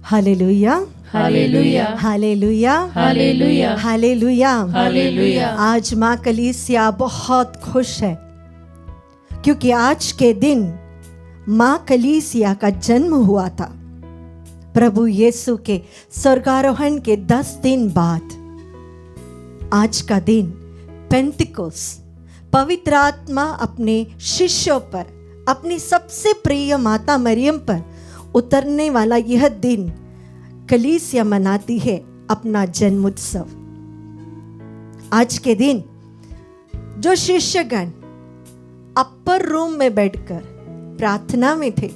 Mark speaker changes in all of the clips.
Speaker 1: Hallelujah,
Speaker 2: hallelujah,
Speaker 1: hallelujah,
Speaker 2: hallelujah,
Speaker 1: hallelujah,
Speaker 2: hallelujah.
Speaker 1: आज माँ कलीसिया बहुत खुश है क्योंकि आज के दिन माँ कलीसिया का जन्म हुआ था। प्रभु यीशु के स्वर्गारोहण के 10 दिन बाद आज का दिन पेंटिकोस, पवित्र आत्मा अपने शिष्यों पर, अपनी सबसे प्रिय माता मरियम पर उतरने वाला यह दिन कलीसिया मनाती है अपना जन्म उत्सव। आज के दिन जो शिष्यगण अपर रूम में बैठकर प्रार्थना में थे,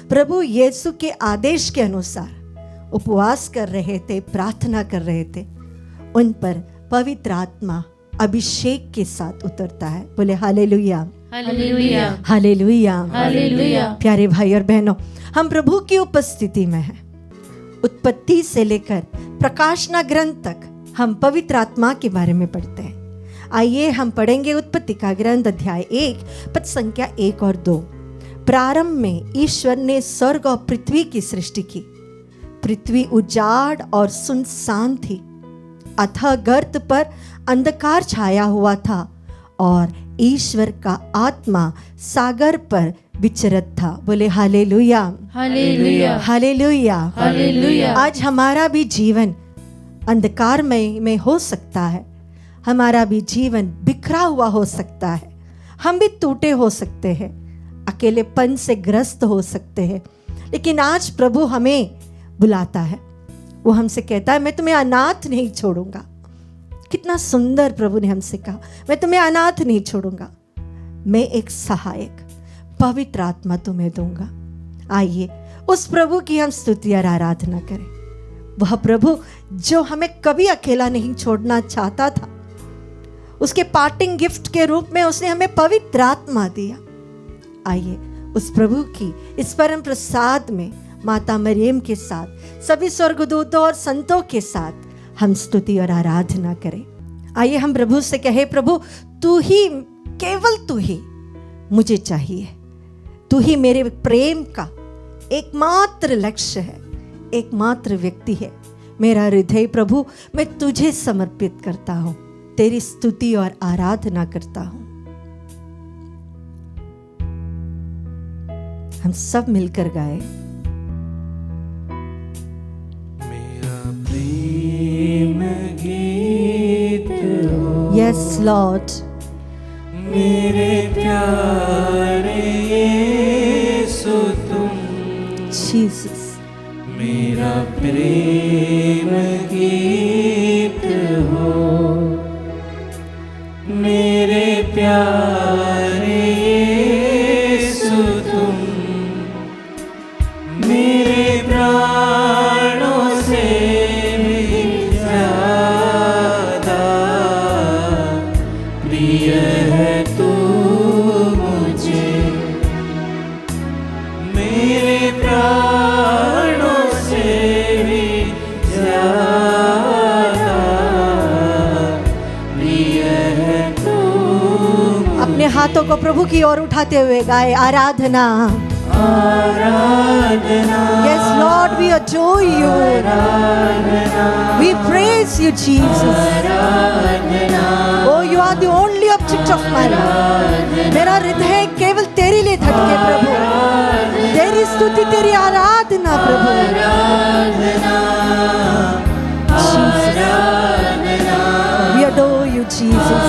Speaker 1: प्रभु यीशु के आदेश के अनुसार उपवास कर रहे थे, प्रार्थना कर रहे थे, उन पर पवित्र आत्मा अभिषेक के साथ उतरता है। बोले हालेलुया,
Speaker 2: हालेलुया,
Speaker 1: हालेलुया,
Speaker 2: हालेलुया।
Speaker 1: प्यारे भाई और बहनों, हम प्रभु की उपस्थिति में हैं। उत्पत्ति से लेकर प्रकाशना ग्रंथ तक हम पवित्र आत्मा के बारे में पढ़ते हैं। आइए हम पढ़ेंगे उत्पत्ति का ग्रंथ अध्याय 1 पद संख्या 1 और 2। प्रारंभ में ईश्वर ने स्वर्ग और पृथ्वी की सृष्टि की। पृथ्वी उजाड़ और सुनसान थी, अथाह गर्त पर अंधकार छाया हुआ था और ईश्वर का आत्मा सागर पर विचरत था। बोले हालेलुया,
Speaker 2: हालेलुया,
Speaker 1: हालेलुया,
Speaker 2: हालेलुया।
Speaker 1: आज हमारा भी जीवन अंधकारमय में हो सकता है, हमारा भी जीवन बिखरा हुआ हो सकता है, हम भी टूटे हो सकते हैं, अकेलेपन से ग्रस्त हो सकते हैं, लेकिन आज प्रभु हमें बुलाता है। वो हमसे कहता है मैं तुम्हें अनाथ नहीं छोड़ूंगा। कितना सुंदर प्रभु ने हमसे कहा, मैं तुम्हें अनाथ नहीं छोड़ूंगा, मैं एक सहायक पवित्र आत्मा तुम्हें दूंगा। आइए उस प्रभु की हम स्तुति और आराधना करें। वह प्रभु जो हमें कभी अकेला नहीं छोड़ना चाहता था, उसके पार्टिंग गिफ्ट के रूप में उसने हमें पवित्र आत्मा दिया। आइए उस प्रभु की इस परम प्रसाद में माता मरियम के साथ, सभी स्वर्गदूतों और संतों के साथ हम स्तुति और आराधना करें। आइए हम प्रभु से कहे, प्रभु तू ही, केवल तू ही मुझे चाहिए, तू ही मेरे प्रेम का एकमात्र लक्ष्य है, एकमात्र व्यक्ति है। मेरा हृदय प्रभु मैं तुझे समर्पित करता हूं, तेरी स्तुति और आराधना करता हूं। हम सब मिलकर गाए। Yes, Lord.
Speaker 3: मेरे प्यारे यीशु तुम,
Speaker 1: Jesus.
Speaker 3: मेरा प्रेम गीत हो। मेरे प्यारे यीशु तुम, मेरे प्राणों से प्रिय है तू मुझे। मेरे प्राणों से भी ज्यादा प्रिय है तू मुझे।
Speaker 1: अपने हाथों को प्रभु की ओर उठाते हुए गाए आराधना,
Speaker 3: आराधना।
Speaker 1: Yes, Lord, we adore you. We praise you, Jesus. Oh, you are the only object of my life. मेरा हृदय केवल तेरे लिए धड़के प्रभु, तेरी स्तुति, तेरी आराधना प्रभु। Jesus. We adore you, Jesus.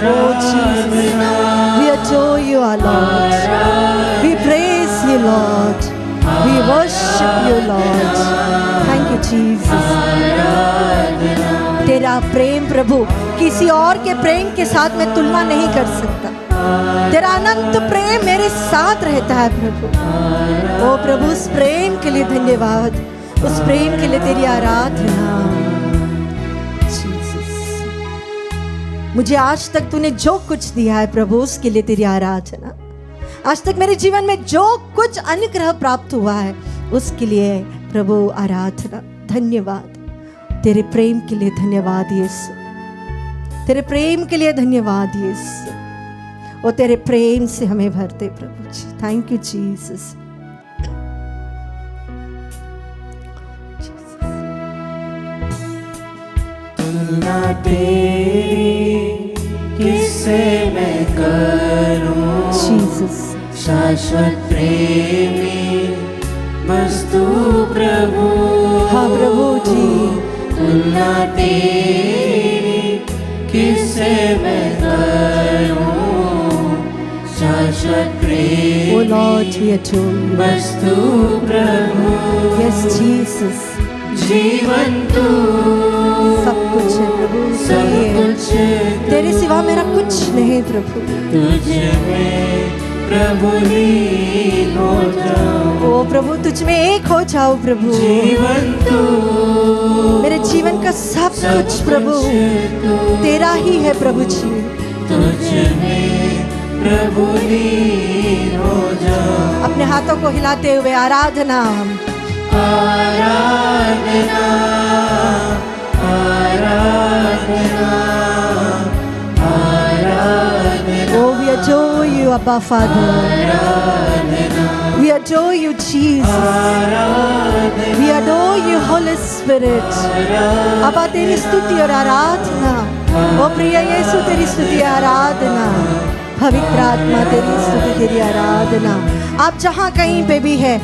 Speaker 1: Oh, Jesus. We adore you, our Lord. We praise you, Lord. We worship you, Lord. Thank you, Jesus. तेरा प्रेम प्रभु किसी और के प्रेम के साथ मैं तुलना नहीं कर सकता। तेरा अनंत प्रेम मेरे साथ रहता है प्रभु। ओ प्रभु, उस प्रेम के लिए धन्यवाद, उस प्रेम के लिए तेरी आराधना। मुझे आज तक तूने जो कुछ दिया है प्रभु, उसके लिए तेरी आराधना। आज तक मेरे जीवन में जो कुछ अनुग्रह प्राप्त हुआ है, उसके लिए प्रभु आराधना, धन्यवाद। तेरे प्रेम के लिए धन्यवाद यीशु, तेरे प्रेम के लिए धन्यवाद यीशु। और तेरे प्रेम से हमें भरते प्रभु जी। थैंक यू जीसस,
Speaker 3: तुलना तेरी किससे मैं करूं
Speaker 1: जीसस,
Speaker 3: शाश्वत प्रेमी बस तू प्रभु
Speaker 1: हाँ प्रभु जी,
Speaker 3: तुलना तेरी किससे मैं करूं शाश्वत
Speaker 1: ओ
Speaker 3: प्रेमी
Speaker 1: लॉर्ड वी adore you.
Speaker 3: बस तू प्रभु
Speaker 1: Yes Jesus,
Speaker 3: जीवन तू
Speaker 1: सब कुछ है प्रभु
Speaker 3: सब
Speaker 1: तेरी है।
Speaker 3: कुछ
Speaker 1: तेरे सिवा मेरा कुछ नहीं प्रभु।
Speaker 3: तुझ में प्रभु लीन हो जाऊं
Speaker 1: ओ प्रभु तुझ में एक हो जाओ प्रभु।
Speaker 3: जीवन तू
Speaker 1: मेरे जीवन का सब कुछ प्रभु तेरा ही है प्रभु जी।
Speaker 3: तुझ में प्रभु लीन हो जाऊं
Speaker 1: अपने हाथों को हिलाते हुए आराधना,
Speaker 3: आराधना आराधना आराधना
Speaker 1: oh we adore you Abba Father, we adore you Jesus, we adore you Holy Spirit। अबा तेरी स्तुति और आराधना, ओ प्रिय यीशु तेरी स्तुति आराधना, पवित्र आत्मा तेरी स्तुति तेरी आराधना। आप जहाँ कहीं पे भी है,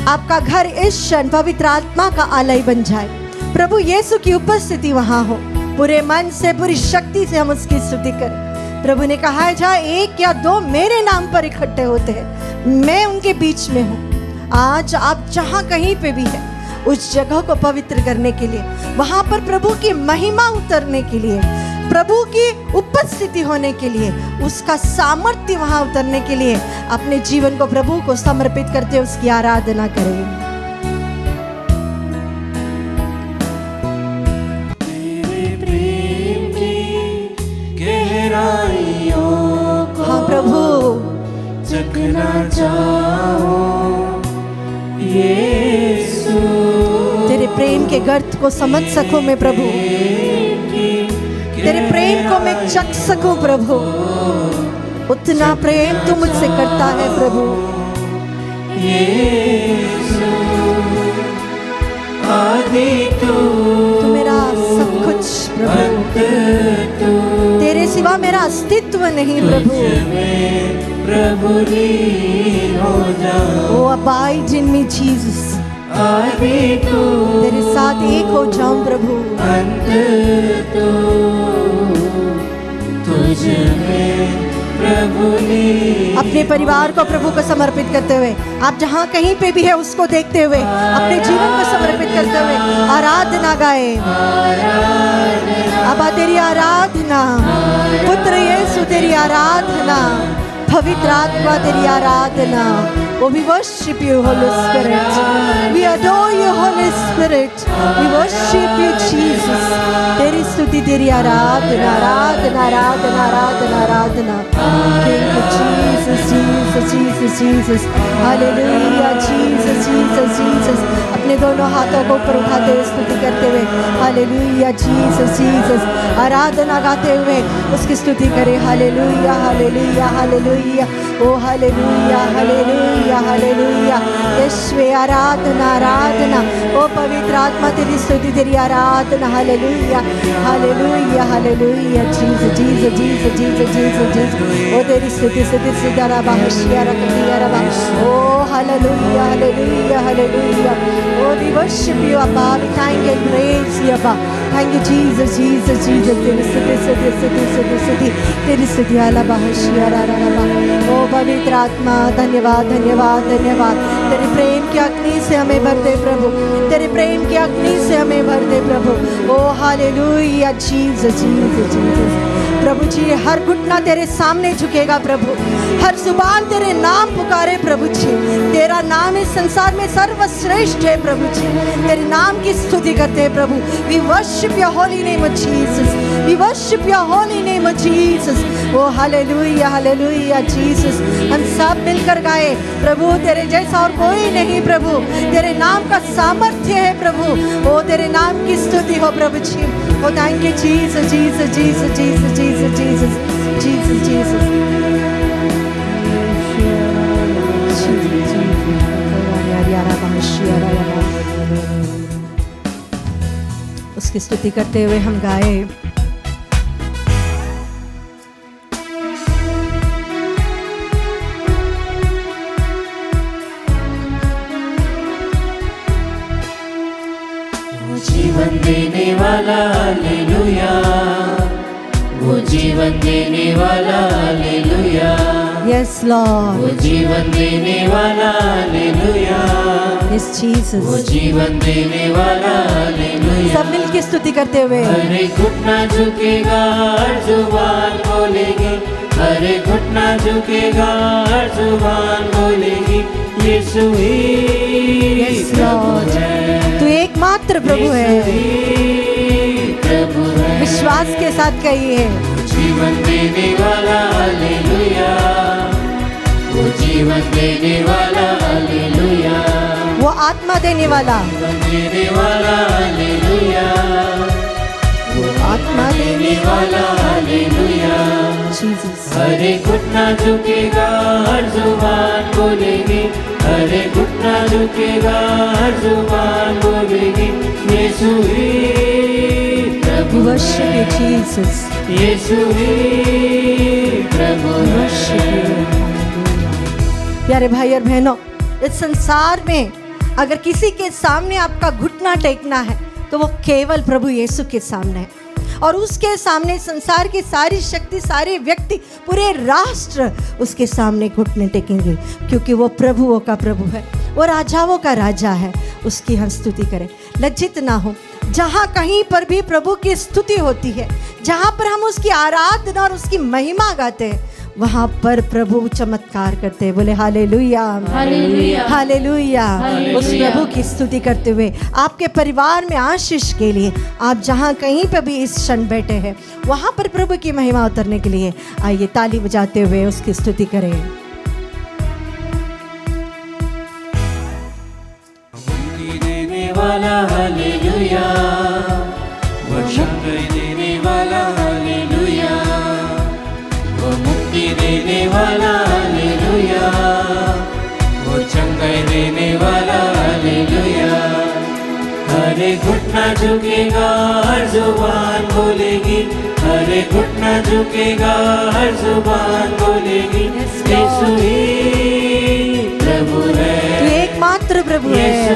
Speaker 1: आपका घर इस क्षण पवित्र आत्मा का आलय बन जाए। प्रभु यीशु की उपस्थिति वहाँ हो, पूरे मन से पूरी शक्ति से हम उसकी स्तुति करें। प्रभु ने कहा है जहाँ एक या दो मेरे नाम पर इकट्ठे होते हैं, मैं उनके बीच में हूँ। आज आप जहाँ कहीं पे भी है, उस जगह को पवित्र करने के लिए, वहाँ पर प्रभु की महिमा उतरने के लिए, प्रभु की उपस्थिति होने के लिए, उसका सामर्थ्य वहाँ उतरने के लिए अपने जीवन को प्रभु को समर्पित करते उसकी आराधना करें।
Speaker 3: तेरे प्रेम की गहराइयों को
Speaker 1: हाँ प्रभु,
Speaker 3: चखना चाहूं यीशु
Speaker 1: तेरे प्रेम के गर्त को समझ सकूं मैं प्रभु, तेरे प्रेम को मैं चख सकूं प्रभु। उतना प्रेम तू मुझसे करता है प्रभु।
Speaker 3: यीशु आदि तू
Speaker 1: मेरा सब कुछ प्रभु,
Speaker 3: अंत तू
Speaker 1: तेरे सिवा मेरा अस्तित्व नहीं प्रभु।
Speaker 3: में प्रभु लीन हो जाऊं
Speaker 1: ओ अबाइड इन मी जीसस,
Speaker 3: आदि तू
Speaker 1: तेरे साथ एक हो जाऊं प्रभु।
Speaker 3: अंत तू तुझ में प्रभु लीन
Speaker 1: अपने परिवार को प्रभु को समर्पित करते हुए, आप जहाँ कहीं पे भी है उसको देखते हुए, अपने जीवन को समर्पित करते हुए आराधना गाए। अबा तेरी आराधना, पुत्र यीशु तेरी आराधना, पवित्र आत्मा तेरी आराधना। Oh, we worship you, Holy Spirit. We adore you, Holy Spirit. We worship you, Jesus. तेरी स्तुति तेरी आराधना, आराधना, आराधना, आराधना, आराधना। Thank you, Jesus, Jesus, Jesus, Jesus. Hallelujah, Jesus, Jesus, Jesus. अपने दोनों हाथों को ऊपर उठाते हुए स्तुति करते हुए, Hallelujah, Jesus, Jesus. आराधना गाते हुए उसकी स्तुति करें। Hallelujah, Hallelujah, Hallelujah. Oh, Hallelujah, Hallelujah, Hallelujah. यीशुवे आराधना, आराधना। ओ पवित्र आत्मा तेरी स्तुति तेरी आराधना। Hallelujah, Hallelujah, Hallelujah. Jesus, Jesus, Jesus, Jesus, Jesus, Jesus. ओ तेरी स्तुति स्तुति सिदारा बाहशिया रखदिया रबा। ओ Hallelujah, Hallelujah, Hallelujah. Oh, we worship you, Abba. We thank and praise you, Abba. Thank you, Jesus, Jesus, Jesus. तेरी स्तुति स्तुति स्तुति स्तुति स्तुति तेरी स्तुति आला बाहशिया रबा। ओ पवित्र आत्मा धन्यवाद, धन्यवाद, धन्यवाद। तेरे प्रेम की अग्नि से हमें भर दे प्रभु, तेरे प्रेम की अग्नि से हमें भर दे प्रभु। ओ हालेलुया, जीसस, जीसस, जीसस। प्रभु जी हर घुटना तेरे सामने झुकेगा प्रभु, हर जुबान तेरे नाम पुकारे प्रभु जी। तेरा नाम इस संसार में सर्वश्रेष्ठ है प्रभु जी। तेरे नाम की स्तुति करते हैं प्रभु। We worship your holy name of Jesus, we worship your holy name of Jesus. Oh hallelujah, hallelujah Jesus. हम सब मिलकर गाए प्रभु तेरे जैसा और कोई नहीं प्रभु, तेरे नाम का सामर्थ्य है प्रभु। ओ तेरे नाम की स्तुति हो प्रभु जी। Oh thank you Jesus, Jesus, Jesus, Jesus, Jesus, Jesus, Jesus, Jesus. उस उसकी स्तुति करते हुए हम गाए।
Speaker 3: जीवन देने वाला हालेलुया, वो जीवन देने वाला हालेलुया,
Speaker 1: यस लॉर्ड,
Speaker 3: वो जीवन देने वाला हालेलुया,
Speaker 1: यस
Speaker 3: वो
Speaker 1: जीसस।
Speaker 3: जीवन देने वाला हालेलुया।
Speaker 1: सब मिलके स्तुति करते हुए
Speaker 3: हर एक घुटना झुकेगा, हर जुबान बोलेगी, हर एक घुटना झुकेगा, हर जुबान बोलेगी, यीशु ही
Speaker 1: यस
Speaker 3: प्रभु
Speaker 1: लॉर्ड,
Speaker 3: है,
Speaker 1: तू एकमात्र प्रभु
Speaker 3: यीशु
Speaker 1: है।
Speaker 3: ही प्रभु है।
Speaker 1: विश्वास के साथ कहिए,
Speaker 3: जीवन देने वाला हालेलुया, वो जीवन देने वाला हालेलुया,
Speaker 1: वो आत्मा देने वाला,
Speaker 3: जीवन देने वाला हालेलुया, वो आत्मा देने वाला हालेलुया।
Speaker 1: जीसस।
Speaker 3: हर एक घुटना झुकेगा, हर जुबान बोलेगी, हर एक घुटना झुकेगा, हर जुबान बोलेगी, यीशु ही प्रभु
Speaker 1: We worship you,
Speaker 3: है,
Speaker 1: Jesus.
Speaker 3: Yeshu he Prabhu
Speaker 1: We worship you.
Speaker 3: है।
Speaker 1: प्यारे भाई और बहनों, इस संसार में अगर किसी के सामने आपका घुटना टेकना है तो वो केवल प्रभु यीशु के सामने है, और उसके सामने संसार की सारी शक्ति, सारे व्यक्ति, पूरे राष्ट्र उसके सामने घुटने टेकेंगे, क्योंकि वो प्रभुओं का प्रभु है, वो राजाओं का राजा है। उसकी हम स्तुति करें, लज्जित ना हो। जहाँ कहीं पर भी प्रभु की स्तुति होती है, जहाँ पर हम उसकी आराधना और उसकी महिमा गाते हैं, वहाँ पर प्रभु चमत्कार करते हैं। बोले हालेलुया,
Speaker 2: हालेलुया,
Speaker 1: हालेलुया। उस
Speaker 2: हालेलुया।
Speaker 1: प्रभु की स्तुति करते हुए आपके परिवार में आशीष के लिए, आप जहाँ कहीं पर भी इस क्षण बैठे हैं, वहाँ पर प्रभु की महिमा उतरने के लिए आइए ताली बजाते हुए उसकी स्तुति करें।
Speaker 3: मुक्ति देने वाला हालेलुया, वो शांति देने वाला हालेलुया, वो मुक्ति देने वाला हालेलुया, वो चंगाई देने वाला हालेलुया। हर एक घुटना झुकेगा, हर जुबान बोलेगी, हर एक घुटना झुकेगा, हर जुबान बोलेगी, यीशु ही प्रभु है,
Speaker 1: तू एकमात्र प्रभु है,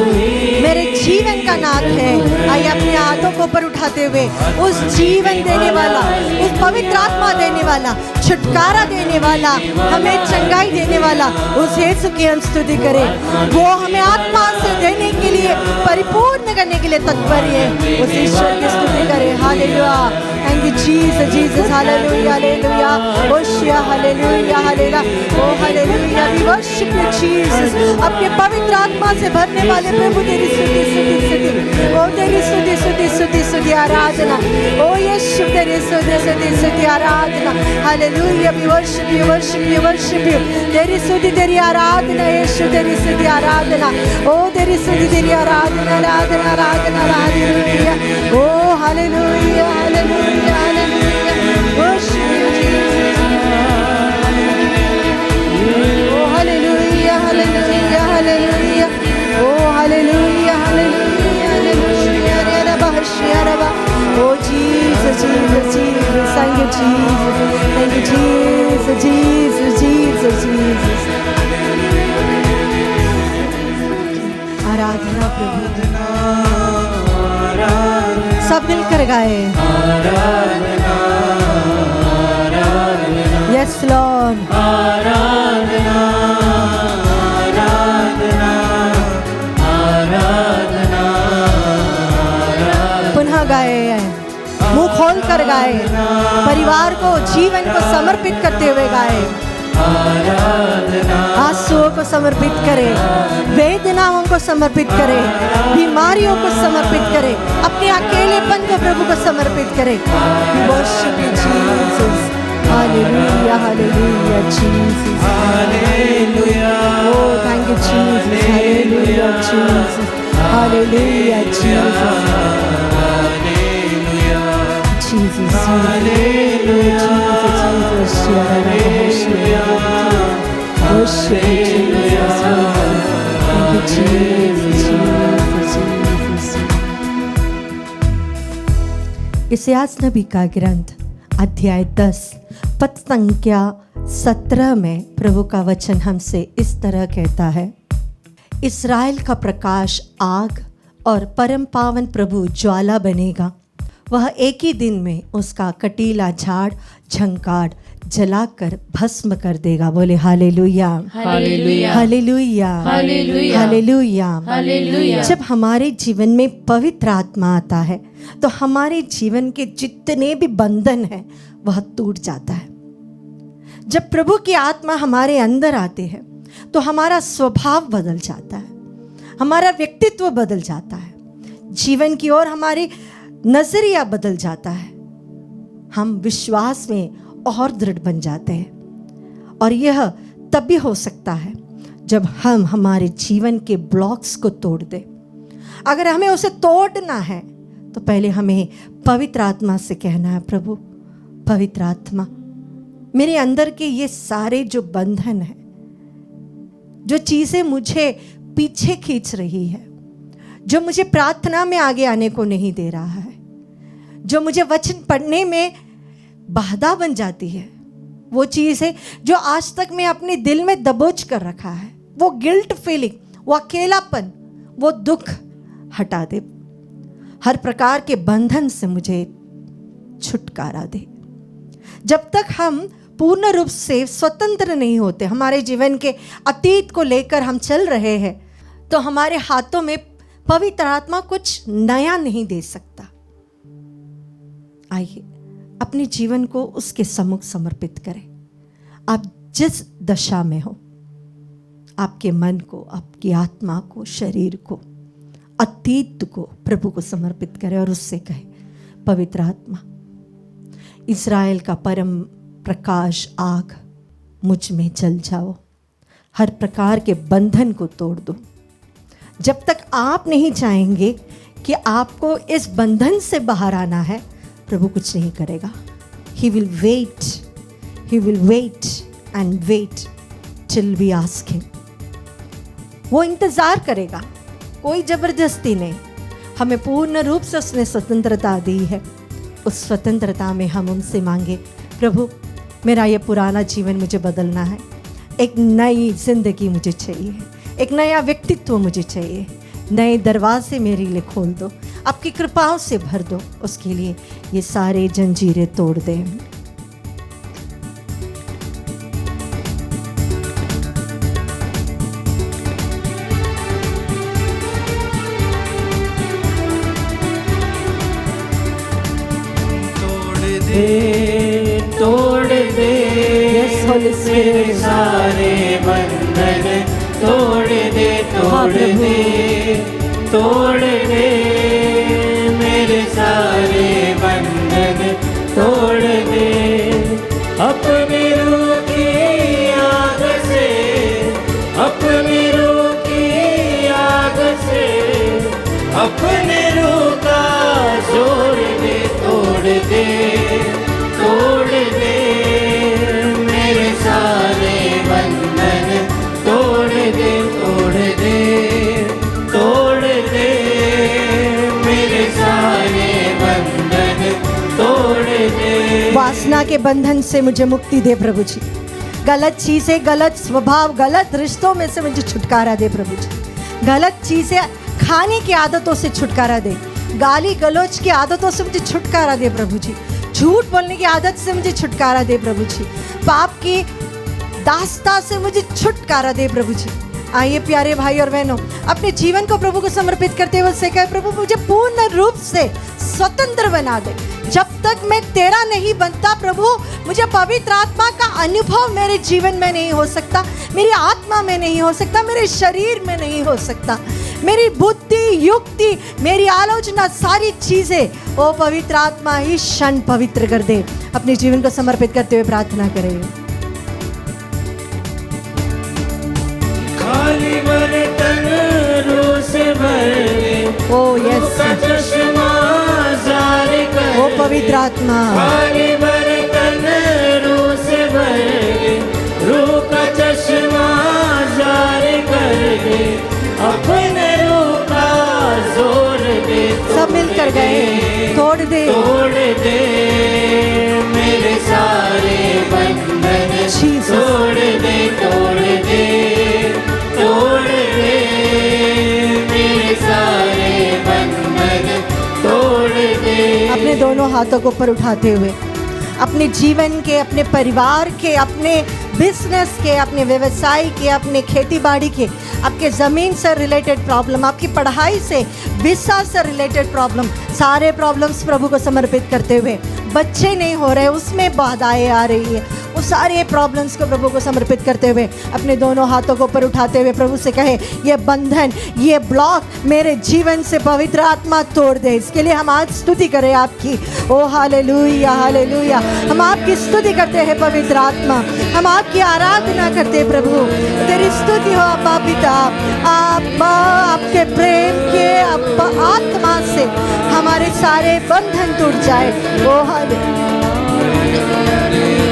Speaker 1: मेरे जीवन का नाथ है। आइए अपने हाथों को ऊपर उठाते हुए उस जीवन देने वाला, उस पवित्र आत्मा देने वाला, छुटकारा देने वाला, हमें चंगाई देने वाला उस यीशु की हम स्तुति करें। वो हमें आत्मा से देने के लिए, परिपूर्ण करने के लिए तत्पर है। उस ईश्वर की स्तुति करें। Hallelujah, thank you Jesus, Jesus, hallelujah, hallelujah, ओशिया, hallelujah, hallelujah, oh hallelujah, we worship you Jesus. अपने पवित्र आत्मा से भरने वाले प्रभु तेरी स्तुति, स्तुति, स्तुति, ओ तेरी स्तुति, स्तुति, स्तुति, स्तुति, आराधना, ओ यीशु तेरी स्तुति, स्तुति, स्तुति, आराधना। Hallelujah, we worship you, worship you, worship you. तेरी स्तुति, तेरी आराधना, यीशु तेरी स्तुति, आराधना, ओ तेरी स्तुति, तेरी आराधना, आराधना, आराधना, hallelujah, oh hallelujah, hallelujah, hallelujah, worship you Jesus, oh hallelujah, hallelujah, hallelujah, oh hallelujah, hallelujah, hallelujah, रे बहशिया रबा, oh Jesus, Jesus, Jesus, thank you Jesus, thank you Jesus, Jesus, Jesus, Jesus. आराधना प्रभु, सब मिलकर गाए। यस लॉर्ड,
Speaker 3: आराधना, आराधना, आराधना,
Speaker 1: पुनः गाए, मुंह खोल कर गाए, परिवार को, जीवन को समर्पित करते हुए गाए, आंसुओं को समर्पित करें, वेदनाओं को समर्पित करें, बीमारियों को समर्पित करें, अपने अकेलेपन को प्रभु को समर्पित करें। Worship you Jesus, hallelujah, hallelujah, Jesus,
Speaker 3: hallelujah,
Speaker 1: oh thank you Jesus, hallelujah, Jesus, hallelujah, Jesus,
Speaker 3: hallelujah,
Speaker 1: Jesus,
Speaker 3: hallelujah,
Speaker 1: worship you, Jesus. Thank you, Jesus, Jesus, Jesus. इसायास नबी का ग्रंथ अध्याय 10 पद संख्या 17 में प्रभु का वचन हमसे इस तरह कहता है, इस्राएल का प्रकाश आग और परम पावन प्रभु ज्वाला बनेगा। वह एक ही दिन में उसका कटीला झाड़ झंकार जलाकर भस्म कर देगा। बोले hallelujah,
Speaker 2: hallelujah,
Speaker 1: hallelujah,
Speaker 2: hallelujah,
Speaker 1: hallelujah.
Speaker 2: Hallelujah.
Speaker 1: जब हमारे जीवन में पवित्र आत्मा आता है तो हमारे जीवन के जितने भी बंधन हैं वह टूट जाता है। जब प्रभु की आत्मा हमारे अंदर आती है तो हमारा स्वभाव बदल जाता है, हमारा व्यक्तित्व बदल जाता है, जीवन की ओर हमारी नजरिया बदल जाता है। हम विश्वास में और दृढ़ बन जाते हैं। और यह तभी हो सकता है जब हम हमारे जीवन के ब्लॉक्स को तोड़ दें। अगर हमें उसे तोड़ना है तो पहले हमें पवित्र आत्मा से कहना है, प्रभु पवित्र आत्मा, मेरे अंदर के ये सारे जो बंधन हैं, जो चीज़ें मुझे पीछे खींच रही है, जो मुझे प्रार्थना में आगे आने को नहीं दे रहा है, जो मुझे वचन पढ़ने में बाधा बन जाती है, वो चीज़ है जो आज तक मैं अपने दिल में दबोच कर रखा है, वो गिल्ट फीलिंग, वो अकेलापन, वो दुख हटा दे। हर प्रकार के बंधन से मुझे छुटकारा दे। जब तक हम पूर्ण रूप से स्वतंत्र नहीं होते, हमारे जीवन के अतीत को लेकर हम चल रहे हैं, तो हमारे हाथों में पवित्र आत्मा कुछ नया नहीं दे सकता। आइए अपने जीवन को उसके सम्मुख समर्पित करें। आप जिस दशा में हो, आपके मन को, आपकी आत्मा को, शरीर को, अतीत को प्रभु को समर्पित करें और उससे कहें, पवित्र आत्मा, इस्राएल का परम प्रकाश आग मुझ में जल जाओ, हर प्रकार के बंधन को तोड़ दो। जब तक आप नहीं चाहेंगे कि आपको इस बंधन से बाहर आना है, प्रभु कुछ नहीं करेगा। He will wait and wait till we ask him. वो इंतजार करेगा, कोई जबरदस्ती नहीं। हमें पूर्ण रूप से उसने स्वतंत्रता दी है। उस स्वतंत्रता में हम उनसे मांगे, प्रभु मेरा ये पुराना जीवन मुझे बदलना है, एक नई जिंदगी मुझे चाहिए, एक नया व्यक्तित्व मुझे चाहिए, नए दरवाजे मेरे लिए खोल दो, आपकी कृपाओं से भर दो। उसके लिए ये सारे जंजीरें तोड़ दें।
Speaker 3: तोड़ दे
Speaker 1: Yes, Holy Spirit.
Speaker 3: मेरे सारे बंधन तोड़ दे,
Speaker 1: हाँ,
Speaker 3: तोड़
Speaker 1: प्रभु।
Speaker 3: दे, तोड़ दे मेरे सारे बंधन तोड़ दे। अपनी रूह की आग से, अपनी रूह की आग से, अपने रूह का जोर दे, तोड़ दे, तोड़ दे मेरे सारे बंधन तोड़ दे, तोड़ दे, तोड़ दे मेरे सारे बंधन तोड़ दे।
Speaker 1: वासना के बंधन से मुझे मुक्ति दे प्रभु जी। गलत चीजें, गलत स्वभाव, गलत रिश्तों में से मुझे छुटकारा दे प्रभु जी। गलत चीजें खाने की आदतों से छुटकारा दे, गाली गलौज की आदतों से मुझे छुटकारा दे प्रभु जी। झूठ बोलने की आदत से मुझे छुटकारा दे प्रभु जी। पाप की दास्ता से मुझे छुटकारा दे प्रभु जी। आइए प्यारे भाई और बहनों, अपने जीवन को प्रभु को समर्पित करते हुए उससे कहे, प्रभु मुझे पूर्ण रूप से स्वतंत्र बना दे। जब तक मैं तेरा नहीं बनता प्रभु, मुझे पवित्र आत्मा का अनुभव मेरे जीवन में नहीं हो सकता, मेरी आत्मा में नहीं हो सकता, मेरे शरीर में नहीं हो सकता। मेरी बुद्धि, युक्ति, मेरी आलोचना, सारी चीजें ओ पवित्र आत्मा ही क्षण पवित्र कर दे। अपने जीवन को समर्पित करते हुए प्रार्थना करें।
Speaker 3: खाली बर्तन रूह से भर दे,
Speaker 1: ओ यस,
Speaker 3: का चश्मा जारी कर
Speaker 1: ओ पवित्र आत्मा,
Speaker 3: खाली बर्तन रूह से भर दे, रूह का चश्मा जारी कर दे, अपने रूह का जोर दे,
Speaker 1: सब मिलकर गए, तोड़ दे,
Speaker 3: तोड़
Speaker 1: दोनों हाथों को ऊपर उठाते हुए अपने जीवन के, अपने परिवार के, अपने बिजनेस के, अपने व्यवसाय के, अपने खेती बाड़ी के, आपके ज़मीन से रिलेटेड प्रॉब्लम, आपकी पढ़ाई से, वीसा से रिलेटेड प्रॉब्लम, सारे प्रॉब्लम्स प्रभु को समर्पित करते हुए, बच्चे नहीं हो रहे उसमें बाधाएं आ रही है, वो सारे प्रॉब्लम्स को प्रभु को समर्पित करते हुए अपने दोनों हाथों को ऊपर उठाते हुए प्रभु से कहे, ये बंधन, ये ब्लॉक मेरे जीवन से पवित्र आत्मा तोड़ दे। इसके लिए हम आज स्तुति करें आपकी। ओ हालेलुया, हालेलुया। हम आपकी स्तुति करते हैं पवित्र आत्मा, हम आपकी आराधना करते हैं प्रभु। तेरी स्तुति हो अब्बा पिता, आपके प्रेम के आत्मा से हमारे सारे बंधन टूट जाए। ओ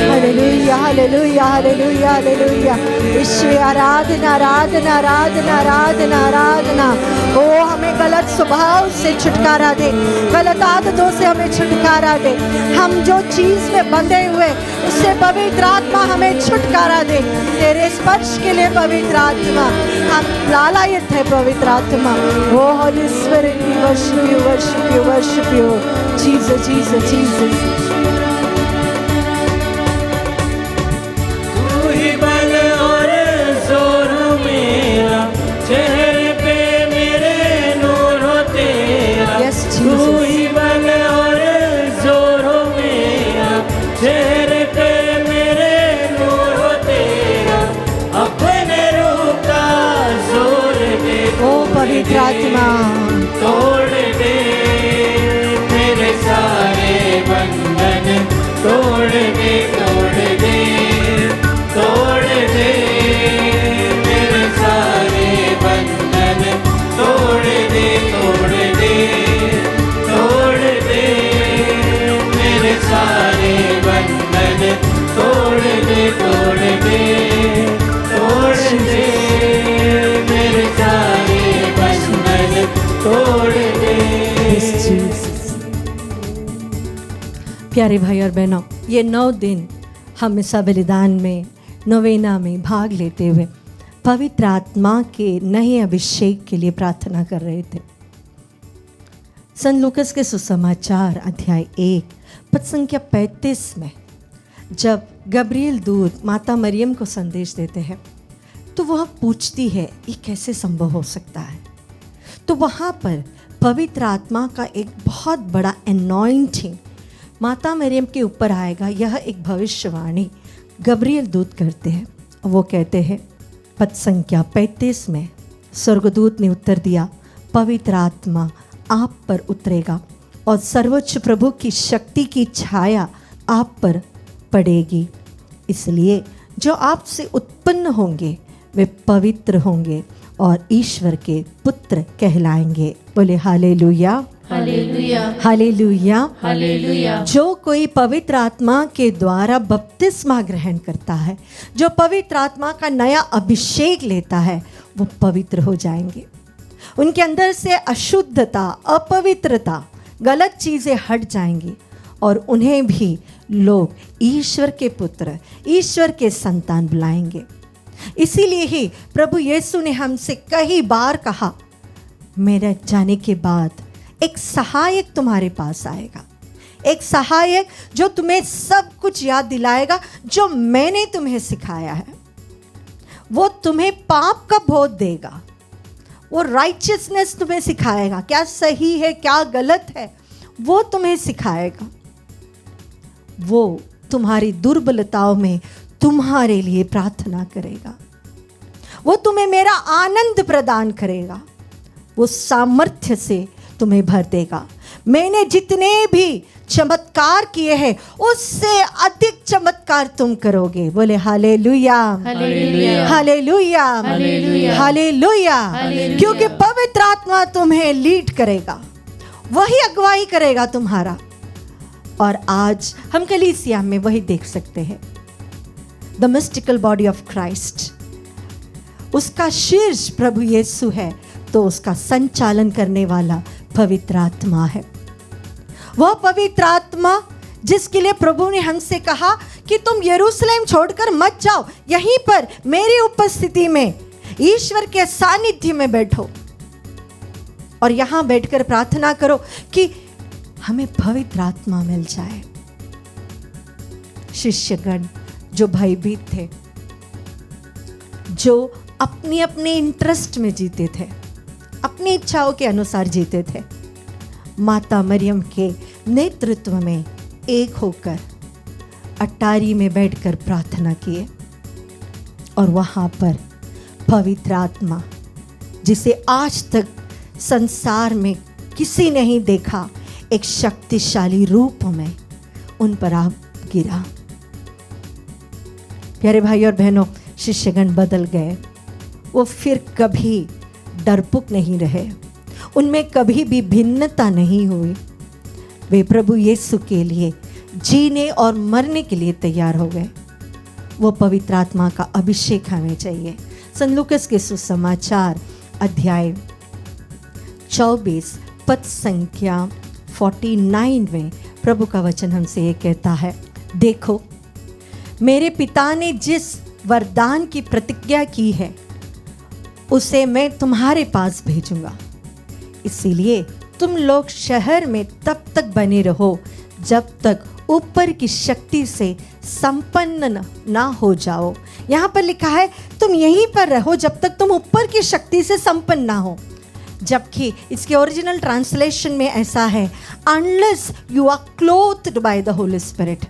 Speaker 1: हालेलुया, हालेलुया, हालेलुया, हालेलुया। ईश्वर आराधना, आराधना, आराधना, आराधना, आराधना। ओ हमें गलत स्वभाव से छुटकारा दे, गलत आदतों से हमें छुटकारा दे। हम जो चीज में बंधे हुए उससे पवित्र आत्मा हमें छुटकारा दे। तेरे स्पर्श के लिए पवित्र आत्मा हम लालायित है पवित्र आत्मा। Oh Holy Spirit, we worship you, worship you, worship you. Jesus, Jesus, Jesus.
Speaker 3: बल और जोर हो मेरा, चेहरे पे मेरे नूर हो तेरा।
Speaker 1: Yes,
Speaker 3: तू
Speaker 1: Jesus.
Speaker 3: ही बल और जोर हो मेरा, चेहरे पे मेरे नूर हो तेरा। अपने रूह का जोर दे,
Speaker 1: ओ पवित्र आत्मा,
Speaker 3: तोड़ दे मेरे सारे बंधन, तोड़ दे, तोड़ दे, तोड़ दे मेरे सारे बंधन, तोड़ दे, तोड़ दे, तोड़ दे मेरे सारे बंधन, तोड़ दे, तोड़ दे, तोड़ दे मेरे सारे बंधन, तोड़ दे।
Speaker 1: Yes, Jesus। प्यारे भाई और बहनों, ये 9 दिन हम इस बलिदान में, नोवेना में भाग लेते हुए पवित्र आत्मा के नए अभिषेक के लिए प्रार्थना कर रहे थे। संत लूकस के सुसमाचार अध्याय 1 पद संख्या 35 में जब गब्रिएल दूत माता मरियम को संदेश देते हैं तो वह पूछती है ये कैसे संभव हो सकता है। तो वहाँ पर पवित्र आत्मा का एक बहुत बड़ा एनॉइंटिंग माता मरियम के ऊपर आएगा। यह एक भविष्यवाणी गब्रिएल दूत करते हैं। वो कहते हैं पद संख्या 35 में, स्वर्गदूत ने उत्तर दिया, पवित्र आत्मा आप पर उतरेगा और सर्वोच्च प्रभु की शक्ति की छाया आप पर पड़ेगी। इसलिए जो आपसे उत्पन्न होंगे वे पवित्र होंगे और ईश्वर के पुत्र कहलाएंगे। बोले हालेलुया,
Speaker 2: हालेलुया,
Speaker 1: हालेलुया,
Speaker 2: हालेलुया।
Speaker 1: जो कोई पवित्र आत्मा के द्वारा बपतिस्मा ग्रहण करता है, जो पवित्र आत्मा का नया अभिषेक लेता है, वो पवित्र हो जाएंगे। उनके अंदर से अशुद्धता, अपवित्रता, गलत चीज़ें हट जाएंगी और उन्हें भी लोग ईश्वर के पुत्र, ईश्वर के संतान बुलाएंगे। इसीलिए ही प्रभु यीशु ने हमसे कई बार कहा, मेरे जाने के बाद एक सहायक तुम्हारे पास आएगा, एक सहायक जो तुम्हें सब कुछ याद दिलाएगा जो मैंने तुम्हें सिखाया है। वो तुम्हें पाप का बोध देगा, वो राइचियसनेस तुम्हें सिखाएगा, क्या सही है क्या गलत है वो तुम्हें सिखाएगा। वो तुम्हारी दुर्बलताओं में तुम्हारे लिए प्रार्थना करेगा। वो तुम्हें मेरा आनंद प्रदान करेगा, वो सामर्थ्य से तुम्हें भर देगा। मैंने जितने भी चमत्कार किए हैं उससे अधिक चमत्कार तुम करोगे। बोले hallelujah,
Speaker 2: hallelujah,
Speaker 1: hallelujah,
Speaker 2: hallelujah,
Speaker 1: hallelujah.
Speaker 2: Hallelujah.
Speaker 1: क्योंकि पवित्र आत्मा तुम्हें लीड करेगा, वही अगुवाई करेगा तुम्हारा। और आज हम कलीसिया में वही देख सकते हैं, the mystical body of Christ. उसका शीर्ष प्रभु यीशु है, तो उसका संचालन करने वाला पवित्र आत्मा है। वह पवित्र आत्मा जिसके लिए प्रभु ने हमसे कहा कि तुम यरूशलेम छोड़कर मत जाओ, यहीं पर मेरी उपस्थिति में ईश्वर के सानिध्य में बैठो और यहां बैठकर प्रार्थना करो कि हमें पवित्र आत्मा मिल जाए। शिष्यगण जो भयभीत थे, जो अपनी अपने इंटरेस्ट में जीते थे, अपनी इच्छाओं के अनुसार जीते थे, माता मरियम के नेतृत्व में एक होकर अटारी में बैठकर प्रार्थना किए और वहाँ पर पवित्र आत्मा, जिसे आज तक संसार में किसी ने नहीं देखा, एक शक्तिशाली रूप में उन पर आ गिरा। प्यारे भाई और बहनों, शिष्यगण बदल गए। वो फिर कभी डरपोक नहीं रहे, उनमें कभी भी भिन्नता नहीं हुई। वे प्रभु यीशु के लिए जीने और मरने के लिए तैयार हो गए। वो पवित्र आत्मा का अभिषेक हमें चाहिए। संत लूकास के सुसमाचार अध्याय 24 पद संख्या 49 में प्रभु का वचन हमसे ये कहता है, देखो मेरे पिता ने जिस वरदान की प्रतिज्ञा की है उसे मैं तुम्हारे पास भेजूंगा, इसीलिए तुम लोग शहर में तब तक बने रहो जब तक ऊपर की शक्ति से संपन्न ना हो जाओ। यहाँ पर लिखा है तुम यहीं पर रहो जब तक तुम ऊपर की शक्ति से संपन्न ना हो, जबकि इसके ओरिजिनल ट्रांसलेशन में ऐसा है, unless you are clothed by the Holy Spirit.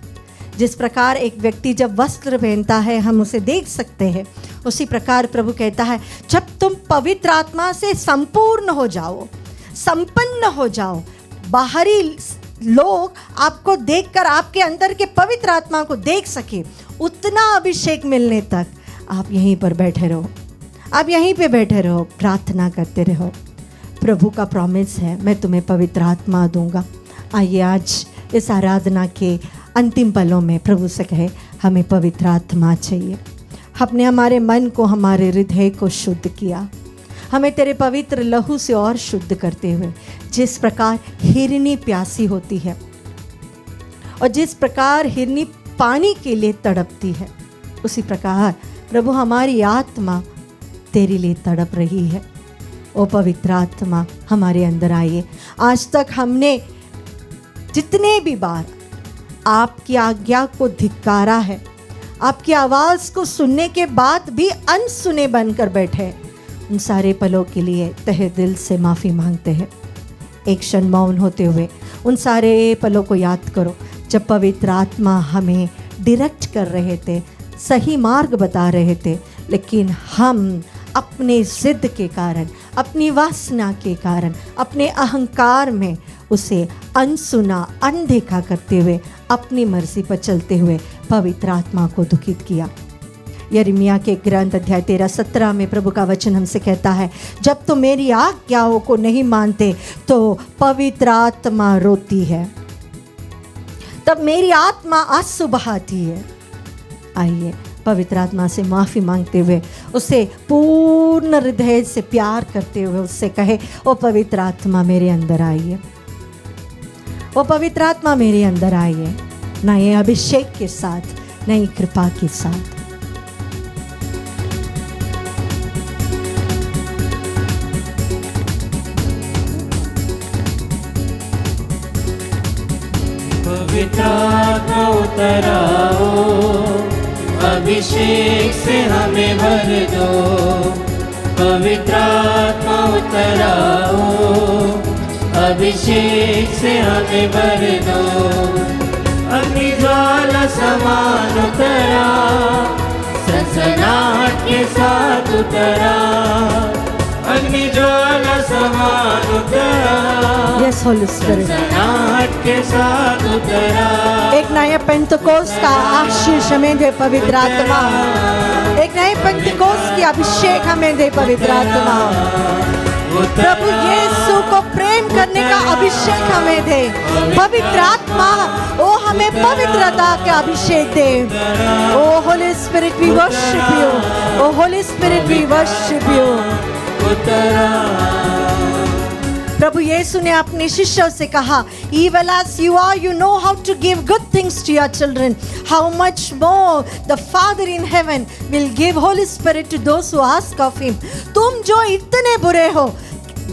Speaker 1: जिस प्रकार एक व्यक्ति जब वस्त्र पहनता है हम उसे देख सकते हैं, उसी प्रकार प्रभु कहता है जब तुम पवित्र आत्मा से संपूर्ण हो जाओ, संपन्न हो जाओ, बाहरी लोग आपको देखकर आपके अंदर के पवित्र आत्मा को देख सके, उतना अभिषेक मिलने तक आप यहीं पर बैठे रहो, आप यहीं पे बैठे रहो, प्रार्थना करते रहो। प्रभु का प्रॉमिस है, मैं तुम्हें पवित्र आत्मा दूंगा। आइए आज इस आराधना के अंतिम पलों में प्रभु से कहे, हमें पवित्र आत्मा चाहिए। हमने हमारे मन को, हमारे हृदय को शुद्ध किया, हमें तेरे पवित्र लहू से और शुद्ध करते हुए, जिस प्रकार हिरनी प्यासी होती है और जिस प्रकार हिरनी पानी के लिए तड़पती है, उसी प्रकार प्रभु हमारी आत्मा तेरे लिए तड़प रही है। ओ पवित्र आत्मा हमारे अंदर आइए। आज तक हमने जितने भी बार आपकी आज्ञा को धिक्कारा है, आपकी आवाज़ को सुनने के बाद भी अनसुने बनकर बैठे, उन सारे पलों के लिए तहे दिल से माफ़ी मांगते हैं। एक क्षण मौन होते हुए उन सारे पलों को याद करो जब पवित्र आत्मा हमें डायरेक्ट कर रहे थे, सही मार्ग बता रहे थे, लेकिन हम अपने जिद के कारण, अपनी वासना के कारण, अपने अहंकार में उसे अनसुना, अनदेखा करते हुए अपनी मर्जी पर चलते हुए पवित्र आत्मा को दुखित किया। यिर्मयाह के ग्रंथ अध्याय 13-17 में प्रभु का वचन हमसे कहता है, जब तुम मेरी आज्ञाओं को नहीं मानते तो पवित्र आत्मा रोती है, तब मेरी आत्मा आंसू बहाती है। आइए पवित्र आत्मा से माफ़ी मांगते हुए, उसे पूर्ण हृदय से प्यार करते हुए उससे कहे, ओ पवित्र आत्मा मेरे अंदर आइए, ओ पवित्र आत्मा मेरे अंदर आइए, नए अभिषेक के साथ, नई कृपा के साथ।
Speaker 3: पवित्र आत्मा उतर आओ, अभिषेक से हमें भर दो। पवित्र आत्मा उतर आओ, अभिषेक से हमें भर दो। अग्नि ज्वाला समान उतरा, सनसनाहट के साथ उतरा, अग्नि ज्वाला समान उतरा,
Speaker 1: यस होली स्पिरिट,
Speaker 3: सनसनाहट के साथ उतरा।
Speaker 1: एक नया पेंतकोस्त का आशीष हमें दे पवित्र आत्मा, एक नए पेंतकोस्त की अभिषेक हमें दे पवित्र आत्मा। प्रभु यीशु को प्रेम करने का अभिषेक हमें दे पवित्र आत्मा, ओ हमें पवित्रता का अभिषेक दे। Oh Holy Spirit we worship you, oh Holy Spirit we worship you. प्रभु यीशु ने अपने शिष्यों से कहा, evil as you are, you know how to give good things to your children. How much more the Father in heaven will give Holy Spirit to those who ask of Him. तुम जो इतने बुरे हो,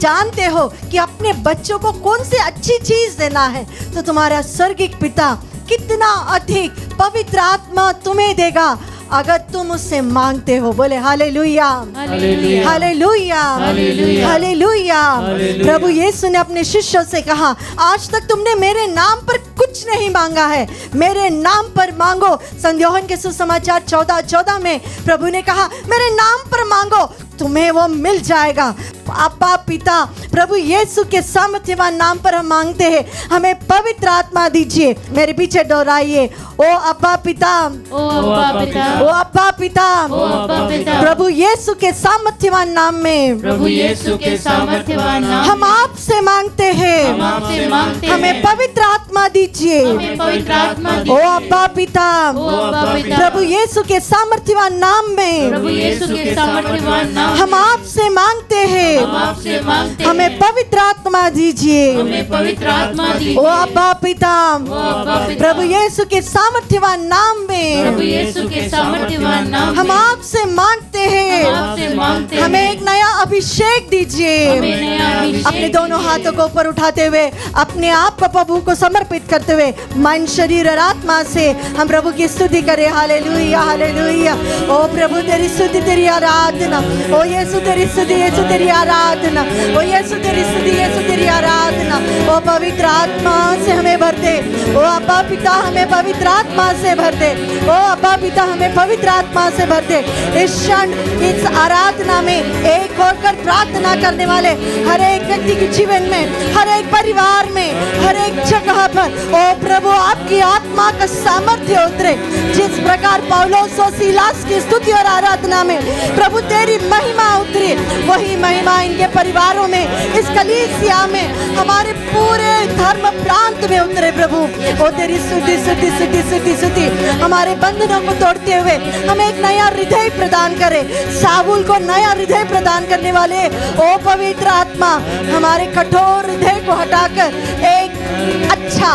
Speaker 1: जानते हो कि अपने बच्चों को कौन सी अच्छी चीज देना है, तो तुम्हारा स्वर्गीय पिता कितना अधिक पवित्र आत्मा तुम्हें देगा अगर तुम उससे मांगते हो। बोले hallelujah,
Speaker 2: hallelujah,
Speaker 1: hallelujah,
Speaker 2: hallelujah,
Speaker 1: hallelujah.
Speaker 3: Hallelujah.
Speaker 1: प्रभु यीशु ने अपने शिष्यों से कहा, आज तक तुमने मेरे नाम पर कुछ नहीं मांगा है, मेरे नाम पर मांगो। संत यूहन्ना के सुसमाचार 14:14 में प्रभु ने कहा, मेरे नाम पर मांगो, तुम्हें वो मिल जाएगा। अब्बा पिता, प्रभु यीशु के सामर्थ्यवान नाम पर हम मांगते हैं, हमें पवित्र आत्मा दीजिए। मेरे पीछे दोहराइए, ओ अब्बा पिता,
Speaker 2: ओ अब्बा पिता,
Speaker 1: ओ अब्बा पिता,
Speaker 2: ओ अब्बा पिता,
Speaker 1: प्रभु यीशु के सामर्थ्यवान नाम में
Speaker 2: प्रभु यीशु के सामर्थ्यवान नाम
Speaker 1: हम आपसे मांगते हैं,
Speaker 2: हम आपसे मांगते हैं,
Speaker 1: हमें पवित्र आत्मा दीजिए।
Speaker 2: हमें पवित्र आत्मा
Speaker 1: ओ
Speaker 2: दीजिए।
Speaker 1: अब्बा पिता,
Speaker 2: ओ अब्बा पिता,
Speaker 1: प्रभु यीशु के सामर्थ्यवान नाम में
Speaker 2: प्रभु यीशु के सामर्थ्यवान नाम
Speaker 1: हम आपसे मांगते हैं,
Speaker 2: हम आपसे मांगते हैं,
Speaker 1: हमें पवित्र आत्मा दीजिए।
Speaker 2: हमें पवित्र आत्मा
Speaker 1: ओ
Speaker 2: दीजिए।
Speaker 1: अब्बा पिता,
Speaker 2: ओ अब्बा पिता,
Speaker 1: प्रभु यीशु के सामर्थ्यवान नाम
Speaker 2: प्रभु
Speaker 1: में
Speaker 2: यीशु के सामर्थ्यवान नाम
Speaker 1: हम आपसे मांगते हैं,
Speaker 2: हम आपसे मांगते हैं,
Speaker 1: हमें एक नया अभिषेक दीजिए।
Speaker 2: हमें नया अभिषेक
Speaker 1: अपने दोनों हाथों को ऊपर उठाते हुए अपने आप को प्रभु को समर्पित करते हुए मन, शरीर और आत्मा से हम प्रभु की स्तुति करें। Hallelujah, hallelujah. ओ प्रभु तेरी स्तुति, तेरी आराधना। ओ यीशु तेरी स्तुति, यीशु तेरी आराधना। ओ यीशु तेरी स्तुति, यीशु तेरी आराधना। ओ पवित्र आत्मा से हमें भर दे। ओ अब्बा पिता, हमें पवित्र आत्मा से भर दे। ओ अब्बा पिता, हमें पवित्र आत्मा से भर दे। इस क्षण इस आराधना में एक होकर प्रार्थना करने वाले हर एक व्यक्ति के जीवन में, हर एक परिवार में, हर एक जगह पर ओ प्रभु आपकी आत्मा का सामर्थ्य उतरे। जिस प्रकार पौलुस और सीलास की स्तुति और आराधना में प्रभु तेरी महिमा उतरी, वही महिमा इनके परिवारों में, इस कलीसिया में, हमारे पूरे धर्म प्रांत में उतरे प्रभु। ओ तेरी स्तुति, स्तुति, स्तुति, स्तुति, स्तुति। हमारे बंधनों को तोड़ते हुए हमें एक नया हृदय प्रदान करे। साबुल को नया हृदय प्रदान करने वाले ओ पवित्र आत्मा, हमारे कठोर हृदय को हटाकर एक अच्छा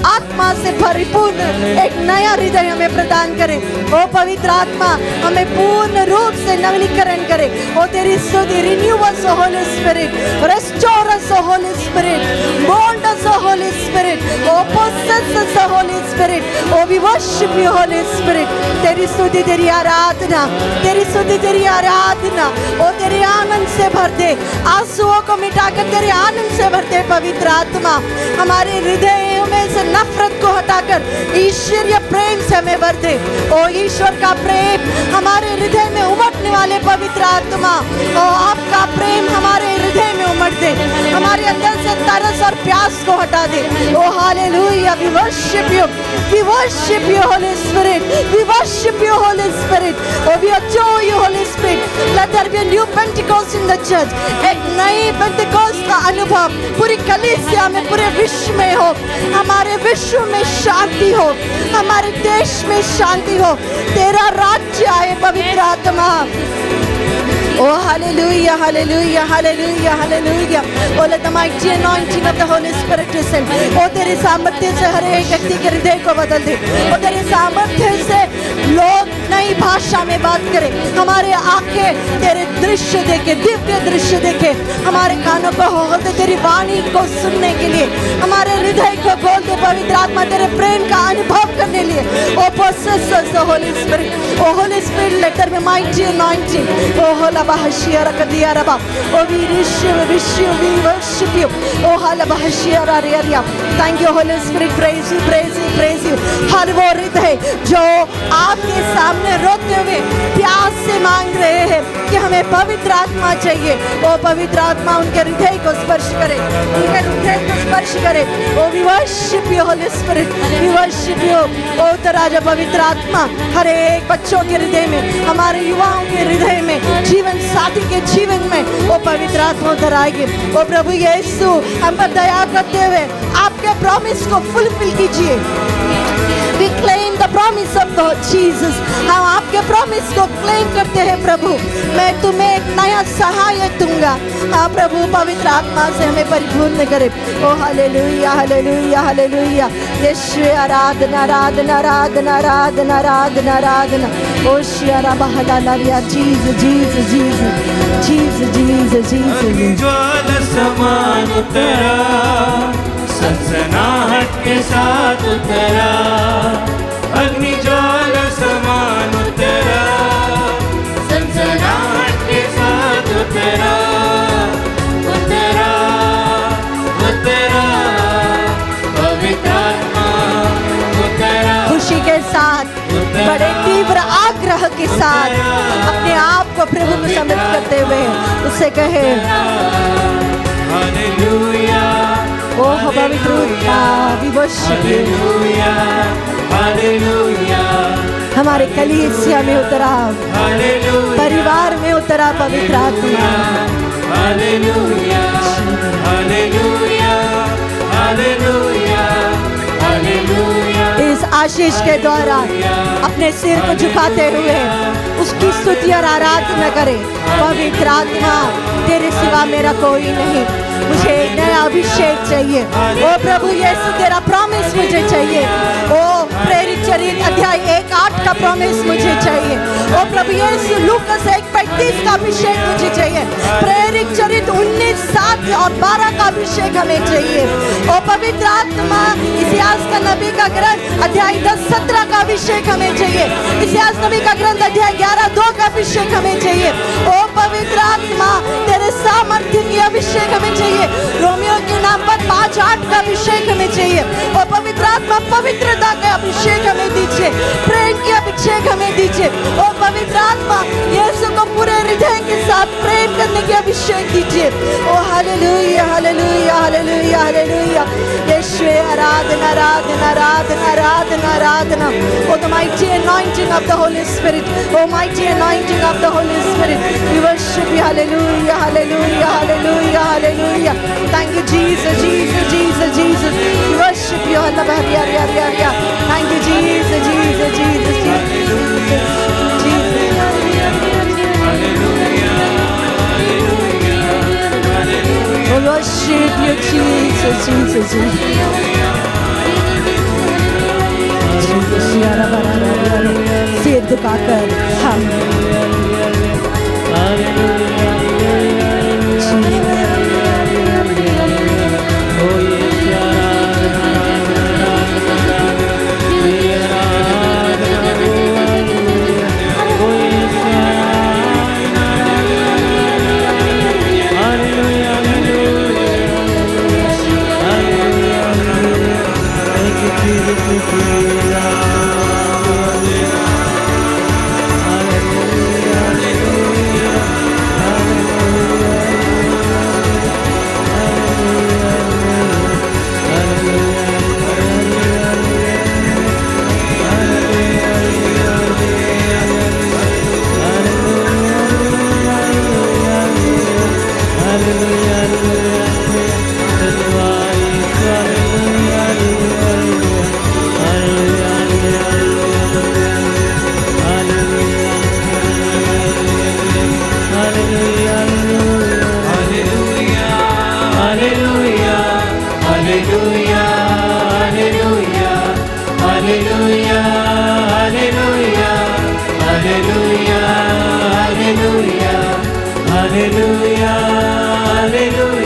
Speaker 1: आत्मा से परिपूर्ण एक नया हृदय हमें प्रदान करे। ओ पवित्र आत्मा, हमें पूर्ण रूप से नवीनीकरण करे। ओ तेरी स्तुति, renew us O Holy Spirit, restore us O Holy Spirit, mould us O Holy Spirit, O possess us O Holy Spirit. O we worship you Holy Spirit. तेरी स्तुति, तेरी आराधना, तेरी स्तुति, तेरी आराधना। ओ तेरे आनंद से भर दे, आंसुओं को मिटाकर तेरे आनंद से भर दे पवित्र आत्मा। हमारे हृदयों में से नफरत को हटाकर ईश्वरीय प्रेम से हमें भर दे। ओ ईश्वर का प्रेम हमारे हृदय में उमड़ने वाले पवित्र आत्मा, ओ आपका प्रेम हमारे हृदय में उमड़ दे, हमारे अंदर से तरस और प्यास को हटा दे। Oh hallelujah, we worship you, we worship you Holy Spirit, we worship you Holy Spirit. O we adore you Holy Spirit. Let there be a new Pentecost in the church. एक नई पेंटिकोस्ट का अनुभव पूरी कलीसिया में, पूरे विश्व में हो। हमारे विश्व में शांति हो, हमारे देश में शांति हो, तेरा राज्य आए पवित्र आत्मा। Oh hallelujah, hallelujah, hallelujah, hallelujah. Oh let the mighty anointing of the Holy Spirit descend. Oh तेरे सामर्थ्य से हर एक व्यक्ति के हृदय को बदल दे। Oh तेरे सामर्थ्य से लोग नई भाषा में बात करें। हमारे आंखें तेरे दृश्य देखे, दिव्य दृश्य देखे। हमारे कानों को खोल दे तेरी वाणी को सुनने के लिए। हमारे हृदय को खोल दे पवित्र आत्मा तेरे प्रेम का अनुभव करने लिए। Oh possess us the Holy Spirit. Oh Holy Spirit, let there be mighty anointing. Oh hola bahashia rakadiya raba. Oh we worship you. Oh hala bahashia rariya. Thank you Holy Spirit. Praise you, praise you, praise you. हर वो हृदय जो आपके सामने रोते हुए प्यास से मांग रहे हैं कि हमें पवित्र आत्मा चाहिए। ओ पवित्र आत्मा उनके हृदय को स्पर्श करे, उनके हृदय को स्पर्श करे। ओ we worship you Holy Spirit. We worship you. ओ तराजा पवित्र आत्मा हर एक बच्चों के हृदय में, हमारे युवाओं के हृदय में, जीवन साथी के जीवन में वो पवित्र आत्मा उतर आएगी। ओ प्रभु यीशु हम पर दया करते हुए आपके प्रॉमिस को फुलफिल कीजिए। We claim the promise of God Jesus. हम आपके प्रॉमिस को क्लेम करते हैं प्रभु। मैं तुम्हें एक नया सहायक दूंगा। हाँ प्रभु पवित्र आत्मा से हमें परिपूर्ण करे। ओ हालेलुया, हालेलुया, हालेलुया। यीशु आराधना, आराधना, आराधना, आराधना, आराधना, आराधना। ओ शियारा बहला Lariya, Jesus, Jesus, Jesus, Jesus, Jesus, Jesus.
Speaker 3: अग्निज्वाल समान उतरा, सनसनाहट के साथ उतरा, अग्निज्वाल समान उतरा, सनसनाहट के साथ उतरा, उतरा, उतरा, पवित्र आत्मा उतरा,
Speaker 1: खुशी के साथ, बड़े तीव्र आग्रह के साथ अपने आप को प्रभु को समर्पित करते हुए उससे कहे,
Speaker 3: हालेलुया,
Speaker 1: ओह पवित्र आत्मा, we worship you.
Speaker 3: Hallelujah, hallelujah,
Speaker 1: हमारे कलीसिया में उतरा,
Speaker 3: हालेलुया,
Speaker 1: परिवार में उतरा पवित्र आत्मा।
Speaker 3: हालेलुया, हालेलुया, हालेलुया, हालेलुया,
Speaker 1: इस आशीष के द्वारा अपने सिर को झुकाते हुए उसकी स्तुति और आराधना करें। पवित्र आत्मा, तेरे सिवा मेरा कोई नहीं, मुझे एक नया अभिषेक चाहिए। ओ प्रभु यीशु, तेरा प्रॉमिस मुझे चाहिए। ओ प्रेरित चरित्र अध्याय 1:8 का प्रॉमिस मुझे चाहिए। ओ प्रभु यीशु, लूकास 1:35 का अभिषेक मुझे चाहिए। प्रेरित चरित्र 19:7 और 12 का अभिषेक हमें चाहिए। ओ पवित्र आत्मा, इतिहास का नबी का ग्रंथ अध्याय 10:17 का अभिषेक हमें चाहिए। इतिहास नबी का ग्रंथ अध्याय 11:2 का अभिषेक हमें चाहिए। ओ पवित्र आत्मा, तेरे सामर्थ्य की अभिषेक हमें चाहिए। रोमियो के नाम पर 5:8 का अभिषेक हमें चाहिए। ओ पवित्र आत्मा, पवित्रता का अभिषेक हमें दीजिए, प्रेम की अभिषेक हमें दीजिए। ओ पवित्र आत्मा, यीशु को पूरे हृदय के साथ प्रेम करने की अभिषेक दीजिए। Oh hallelujah, hallelujah, hallelujah, hallelujah. Yeshu, आराधना, आराधना, आराधना, आराधना, आराधना। Oh the mighty anointing of the Holy Spirit, oh mighty anointing of the Holy Spirit, we worship you. Hallelujah, hallelujah, hallelujah, hallelujah. Thank you, Jesus, Jesus, Jesus, Jesus. We worship you. Thank you, Jesus, Jesus, Jesus, Jesus, Jesus. We worship you, Jesus, Jesus, Jesus. सिर झुकाकर हम
Speaker 3: Hallelujah, hallelujah, hallelujah.